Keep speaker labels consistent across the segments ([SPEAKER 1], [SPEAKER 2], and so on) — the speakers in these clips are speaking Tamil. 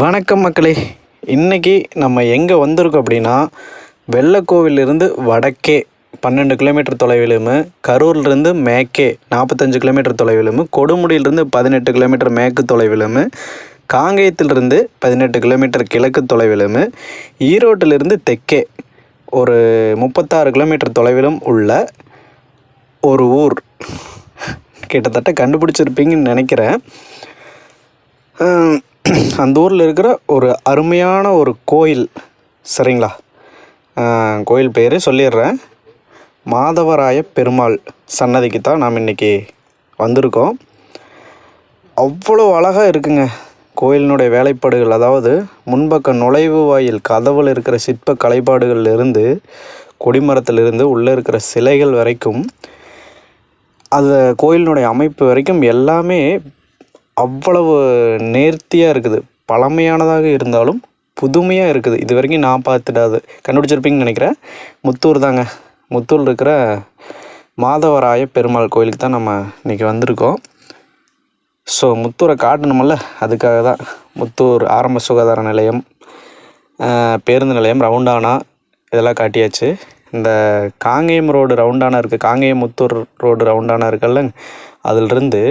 [SPEAKER 1] வணக்கம் மக்களே. இன்றைக்கி நம்ம எங்கே வந்திருக்கோம் அப்படின்னா, வெள்ளக்கோவிலிருந்து வடக்கே 12 கிலோமீட்டர் தொலைவிலும், கரூர்லேருந்து மேற்கே 45 கிலோமீட்டர் தொலைவிலும், கொடுமுடியிலிருந்து 18 கிலோமீட்டர் மேற்கு தொலைவிலும், காங்கேயத்திலிருந்து 18 கிலோமீட்டர் கிழக்கு தொலைவிலும், ஈரோட்டிலிருந்து தெற்கே ஒரு 36 கிலோமீட்டர் தொலைவிலும் உள்ள ஒரு ஊர். கிட்டத்தட்ட கண்டுபிடிச்சிருப்பீங்கன்னு நினைக்கிறேன். அந்த ஊரில் இருக்கிற ஒரு அருமையான ஒரு கோயில். சரிங்களா? கோயில் பேர் சொல்லிடுறேன். மாதவராய பெருமாள் சன்னதிக்கு தான் நாம் இன்றைக்கி வந்திருக்கோம். அவ்வளோ அழகாக இருக்குங்க கோயிலினுடைய வேலைப்பாடுகள். அதாவது முன்பக்க நுழைவு வாயில் கதவில் இருக்கிற சிற்ப கலைப்பாடுகள்லேருந்து, கொடிமரத்திலிருந்து உள்ளே இருக்கிற சிலைகள் வரைக்கும், அந்த கோயிலினுடைய அமைப்பு வரைக்கும் எல்லாமே அவ்வளவு நேர்த்தியாக இருக்குது. பழமையானதாக இருந்தாலும் புதுமையாக இருக்குது. இது வரைக்கும் நான் பார்த்துடாது. கண்டுபிடிச்சிருப்பீங்கன்னு நினைக்கிறேன். முத்தூர் தாங்க. முத்தூரில் இருக்கிற மாதவராய பெருமாள் கோயிலுக்கு தான் நம்ம இன்றைக்கி வந்திருக்கோம். ஸோ முத்தூரை காட்டணுமில்ல, அதுக்காக தான். முத்தூர் ஆரம்ப சுகாதார நிலையம், பேருந்து நிலையம், ரவுண்டானா இதெல்லாம் காட்டியாச்சு. இந்த காங்கேயம் ரோடு ரவுண்டானா இருக்குது, காங்கேயம் முத்தூர் ரோடு ரவுண்டானா இருக்குல்ல, அதிலிருந்து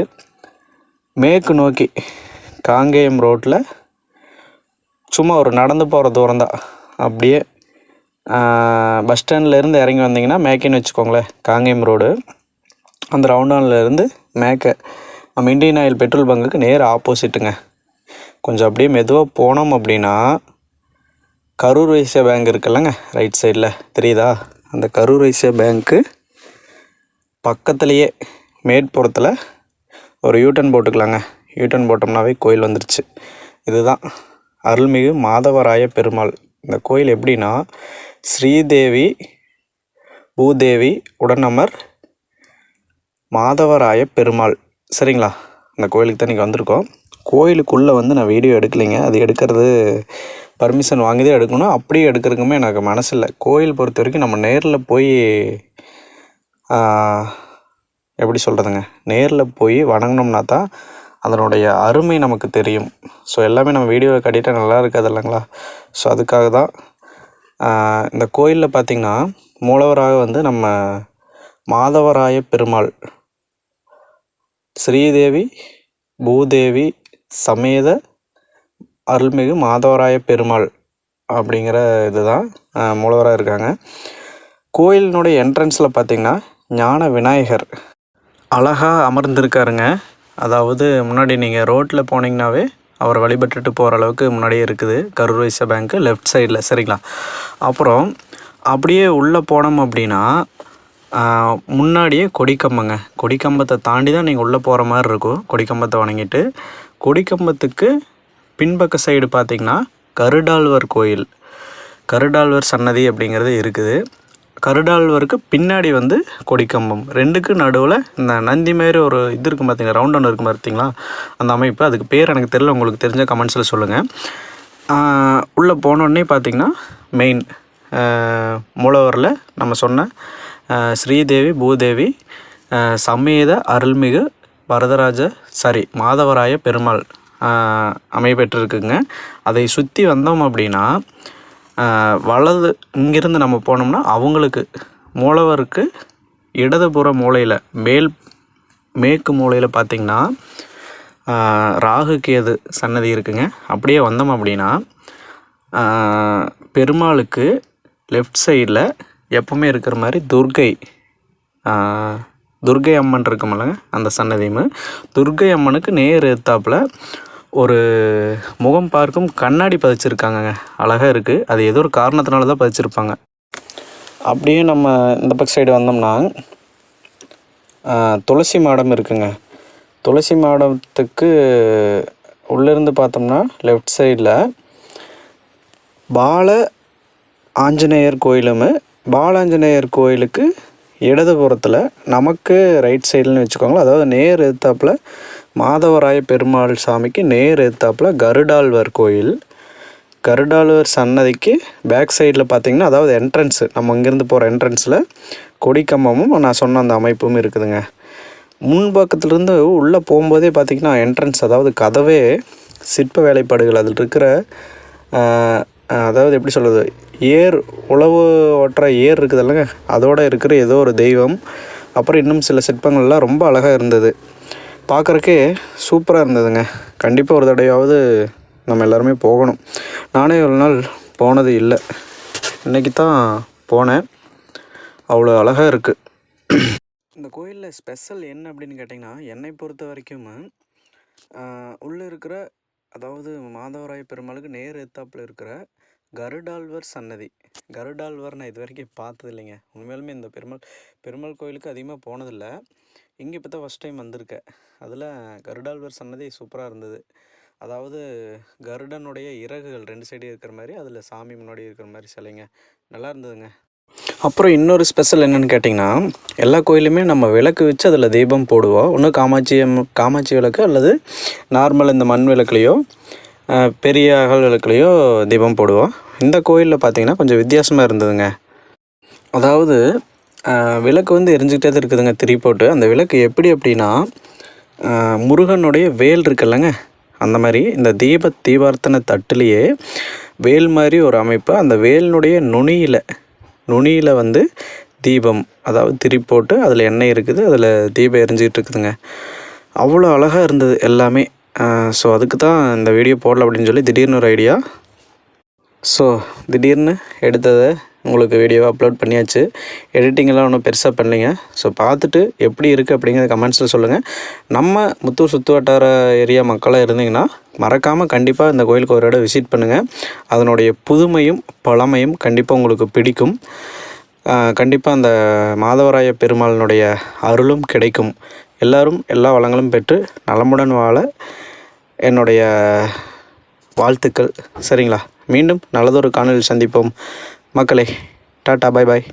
[SPEAKER 1] மேற்கு நோக்கி காங்கேயம் ரோட்டில் சும்மா ஒரு நடந்து போகிற தூரம் தான். அப்படியே பஸ் ஸ்டாண்ட்லேருந்து இறங்கி வந்தீங்கன்னா மேற்கேன்னு வச்சுக்கோங்களேன், காங்கேயம் ரோடு. அந்த ரவுண்டானிலேருந்து மேற்க நம்ம இந்தியன் ஆயில் பெட்ரோல் பங்குக்கு நேர் ஆப்போசிட்டுங்க. கொஞ்சம் அப்படியே மெதுவாக போனோம் அப்படின்னா கரூர் வைசியா பேங்க் இருக்குல்லங்க, ரைட் சைடில் தெரியுதா? அந்த கரூர் வைசியா பேங்க்கு பக்கத்துலேயே மேற்புறத்தில் ஒரு யூட்டன் போட்டுக்கலாங்க. யூட்டன் போட்டோம்னாவே கோயில் வந்துருச்சு. இதுதான் அருள்மிகு மாதவராய பெருமாள். இந்த கோயில் எப்படின்னா, ஸ்ரீதேவி பூதேவி உடனமர் மாதவராய பெருமாள். சரிங்களா? அந்த கோயிலுக்கு தான் இன்றைக்கி வந்திருக்கோம். கோயிலுக்குள்ளே நான் வீடியோ எடுக்கலைங்க. அது எடுக்கிறது பர்மிஷன் வாங்கி தான் எடுக்கணும். அப்படியே எடுக்கிறதுக்குமே எனக்கு மனசு இல்லை. கோயில் பொறுத்த வரைக்கும் நம்ம நேரில் போய் எப்படி சொல்கிறதுங்க, நேரில் போய் வணங்கினோம்னா தான் அதனுடைய அருமை நமக்கு தெரியும். ஸோ எல்லாமே நம்ம வீடியோவை காட்டிட்டால் நல்லா இருக்காது இல்லைங்களா? ஸோ அதுக்காக தான். இந்த கோயிலில் பார்த்திங்கன்னா மூலவராக நம்ம மாதவராய பெருமாள், ஸ்ரீதேவி பூதேவி சமேத அருள்மிகு மாதவராய பெருமாள் அப்படிங்கிற இதுதான் மூலவராக இருக்காங்க. கோயிலினுடைய என்ட்ரன்ஸில் பார்த்திங்கன்னா ஞான விநாயகர் அழகாக அமர்ந்திருக்காருங்க. அதாவது முன்னாடி நீங்கள் ரோட்டில் போனீங்கன்னாவே அவரை வழிபட்டுட்டு போகிற அளவுக்கு முன்னாடியே இருக்குது கரூர் வைசியா பேங்க்கு லெஃப்ட் சைடில். சரிங்களா? அப்புறம் அப்படியே உள்ளே போனோம் அப்படின்னா முன்னாடியே கொடிக்கம்பங்க. கொடிக்கம்பத்தை தாண்டி தான் நீங்கள் உள்ளே போகிற மாதிரி இருக்கும். கொடிக்கம்பத்தை வணங்கிட்டு கொடிக்கம்பத்துக்கு பின்பக்க சைடு பார்த்திங்கன்னா கருடாழ்வர் கோயில், கருடாழ்வர் சன்னதி அப்படிங்கிறது இருக்குது. கருடாழ்வருக்கு பின்னாடி கொடிக்கம்பம். ரெண்டுக்கு நடுவில் இந்த நந்தி மாரி ஒரு இது இருக்கும் பார்த்தீங்களா, ரவுண்டான இருக்கும் பார்த்தீங்களா, அந்த அமைப்பு. அதுக்கு பேர் எனக்கு தெரியல, உங்களுக்கு தெரிஞ்ச கமெண்ட்ஸில் சொல்லுங்கள். உள்ளே போனோடனே பார்த்திங்கன்னா மெயின் மூலவரில் நம்ம சொன்ன ஸ்ரீதேவி பூதேவி சமேத அருள்மிகு மாதவராய பெருமாள் அமைப்பெற்றிருக்குங்க. அதை சுற்றி வந்தோம் அப்படின்னா வலது இங்கேருந்து நம்ம போனோம்னா அவங்களுக்கு மூலவருக்கு இடதுபுற மூலையில் மேற்கு மூலையில் பார்த்திங்கன்னா ராகு கேது சன்னதி இருக்குங்க. அப்படியே வந்தோம் அப்படின்னா பெருமாளுக்கு லெஃப்ட் சைடில் எப்பவுமே இருக்கிற மாதிரி துர்கை அம்மன் இருக்குமில்லங்க, அந்த சன்னதியும். துர்கை அம்மனுக்கு நேர் எதிர்த்தாப்புல ஒரு முகம் பார்க்கும் கண்ணாடி பதிச்சிருக்காங்கங்க. அழகாக இருக்குது. அது ஏதோ ஒரு காரணத்தினால தான் பதிச்சிருப்பாங்க. அப்படியே நம்ம இந்த பக்கம் சைடு வந்தோம்னா துளசி மாடம் இருக்குங்க. துளசி மாடத்துக்கு உள்ளேருந்து பார்த்தோம்னா லெஃப்ட் சைடில் பால ஆஞ்சநேயர் கோயிலும், பாலாஞ்சநேயர் கோயிலுக்கு இடதுபுறத்தில் நமக்கு ரைட் சைடுன்னு வச்சுக்கோங்களேன். அதாவது நேர் எதிர்த்தாப்பில் மாதவராய பெருமாள் சாமிக்கு நேர் எதிர்த்தாப்பில் கருடாழ்வர் கோயில். கருடாழ்வர் சன்னதிக்கு பேக் சைடில் பார்த்திங்கன்னா, அதாவது என்ட்ரன்ஸு, நம்ம இங்கேருந்து போகிற என்ட்ரன்ஸில் கொடிக்கம்பமும் நான் சொன்ன அந்த அமைப்பும் இருக்குதுங்க. முன்பக்கத்துலேருந்து உள்ளே போகும்போதே பார்த்திங்கன்னா என்ட்ரன்ஸ், அதாவது கதவே சிற்ப வேலைப்பாடுகள் அதில் இருக்கிற அதாவது எப்படி சொல்கிறது, உழவு ஓட்டுற ஏர் இருக்குது இல்லைங்க, அதோடு இருக்கிற ஏதோ ஒரு தெய்வம். அப்புறம் இன்னும் சில சிற்பங்கள்லாம் ரொம்ப அழகாக இருந்தது, பார்க்குறக்கே சூப்பராக இருந்ததுங்க. கண்டிப்பாக ஒரு தடவையாவது நம்ம எல்லாருமே போகணும். நானே ஒரு நாள் போனது இல்லை, இன்றைக்கி தான் போனேன். அவ்வளோ அழகாக இருக்குது. இந்த கோயிலில் ஸ்பெஷல் என்ன அப்படின்னு கேட்டிங்கன்னா, என்னை பொறுத்த வரைக்கும் உள்ளே இருக்கிற, அதாவது மாதவராய பெருமாளுக்கு நேர் எத்தாப்பில் இருக்கிற கருடாழ்வர் சன்னதி. கருடாழ்வர் நான் இது வரைக்கும் பார்த்தது இல்லைங்க. உண்மையாலுமே இந்த பெருமாள் கோயிலுக்கு அதிகமாக போனதில்லை, இங்கே இப்போ தான் ஃபஸ்ட் டைம் வந்திருக்கேன். அதில் கருடாழ்வர் சன்னதி சூப்பராக இருந்தது. அதாவது கருடனுடைய இறகுகள் 2 சைடு இருக்கிற மாதிரி, அதில் சாமி முன்னாடி இருக்கிற மாதிரி சிலைங்க, நல்லா இருந்ததுங்க. அப்புறம் இன்னொரு ஸ்பெஷல் என்னென்னு கேட்டிங்கன்னா, எல்லா கோயிலுமே நம்ம விளக்கு வச்சு அதில் தீபம் போடுவோம். ஒன்று காமாட்சி விளக்கு அல்லது நார்மல் இந்த மண் விளக்குலையோ பெரிய அகல் விளக்குலையோ தீபம் போடுவோம். இந்த கோயிலில் பார்த்திங்கன்னா கொஞ்சம் வித்தியாசமாக இருந்ததுங்க. அதாவது விளக்கு வந்து எரிஞ்சிக்கிட்டே தான் இருக்குதுங்க, திரி போட்டு. அந்த விளக்கு எப்படி அப்படின்னா, முருகனுடைய வேல் இருக்குல்லங்க, அந்த மாதிரி இந்த தீபார்த்தனை தட்டுலேயே வேல் மாதிரி ஒரு அமைப்பு. அந்த வேலினுடைய நுனியில் வந்து தீபம், அதாவது திரி போட்டு அதில் எண்ணெய் இருக்குது, அதில் தீபம் எரிஞ்சிக்கிட்டு இருக்குதுங்க. அவ்வளோ அழகாக இருந்தது எல்லாமே. ஸோ அதுக்கு தான் இந்த வீடியோ போடல அப்படின்னு சொல்லி திடீர்னு ஒரு ஐடியா. ஸோ திடீர்னு எடுத்ததை உங்களுக்கு வீடியோவை அப்லோட் பண்ணியாச்சு. எடிட்டிங்கெல்லாம் ஒன்றும் பெருசாக பண்ணலைங்க. ஸோ பார்த்துட்டு எப்படி இருக்குது அப்படிங்கிறத கமெண்ட்ஸில் சொல்லுங்கள். நம்ம முத்தூர் சுற்று வட்டார ஏரியா மக்களாக இருந்தீங்கன்னா மறக்காமல் கண்டிப்பாக இந்த கோயிலுக்கு ஒரு இடம் விசிட் பண்ணுங்கள். அதனுடைய புதுமையும் பழமையும் கண்டிப்பாக உங்களுக்கு பிடிக்கும். கண்டிப்பாக அந்த மாதவராய பெருமாளினுடைய அருளும் கிடைக்கும். எல்லாரும் எல்லா வளங்களும் பெற்று நலமுடன் வாழ என்னுடைய வாழ்த்துக்கள். சரிங்களா? மீண்டும் நல்லதொரு காணொளியில் சந்திப்போம் மக்களே. டாட்டா, பாய் பாய்.